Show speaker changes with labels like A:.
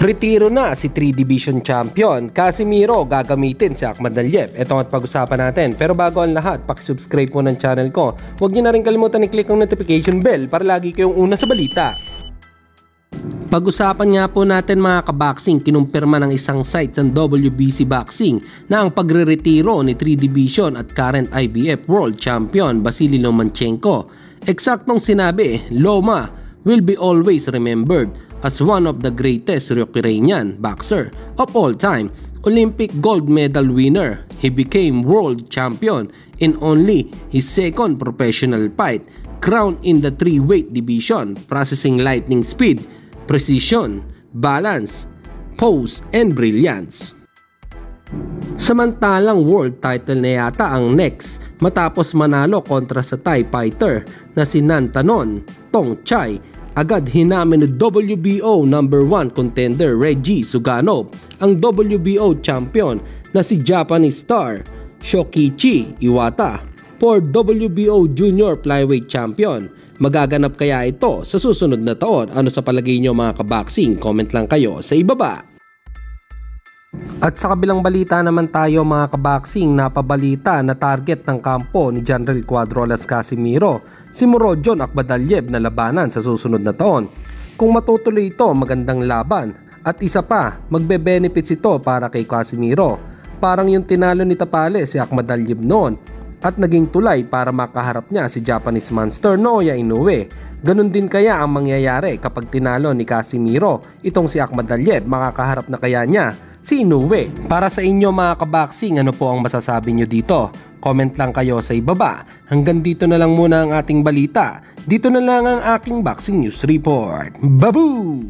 A: Retiro na si 3 Division Champion. Casimiro gagamitin si Akhmadaliev. Ito ang pag-usapan natin. Pero bago ang lahat, pakisubscribe po ng channel ko. Huwag niyo na rin kalimutan i-click ang notification bell para lagi kayong una sa balita. Pag-usapan nga po natin mga kaboxing, kinumpirma ng isang site sa WBC Boxing na ang pagre-retiro ni 3 Division at current IBF World Champion Vasily Lomachenko. Eksaktong sinabi, Loma will be always remembered as one of the greatest Ukrainian boxer of all time. Olympic gold medal winner, he became world champion in only his second professional fight, crowned in the 3-weight division, processing lightning speed, precision, balance, pose, and brilliance. Samantalang world title na yata ang next matapos manalo kontra sa Thai fighter na si Nantanon Tongchai. Agad hinamin ng WBO number 1 contender Reggie Suganov ang WBO champion na si Japanese star Shokichi Iwata for WBO Junior Flyweight Champion. Magaganap kaya ito sa susunod na taon? Ano sa palagay nyo mga kaboxing? Comment lang kayo sa ibaba. At sa kabilang balita naman tayo mga kaboxing, napabalita na target ng kampo ni General Cuadrolas Casimiro si Murodjon Akhmadaliev na labanan sa susunod na taon. Kung matutuloy ito, magandang laban. At isa pa, magbe-benefits ito para kay Casimiro. Parang yung tinalo ni Tapale si Akhmadaliev noon at naging tulay para makaharap niya si Japanese monster Naoya Inoue. Ganon din kaya ang mangyayari kapag tinalo ni Casimiro itong si Akhmadaliev, makakaharap na kaya niya si Inoue. Para sa inyo mga kaboxing, ano po ang masasabi nyo dito? Comment lang kayo sa ibaba. Hanggang dito na lang muna ang ating balita. Dito na lang ang aking Boxing News Report. Babu!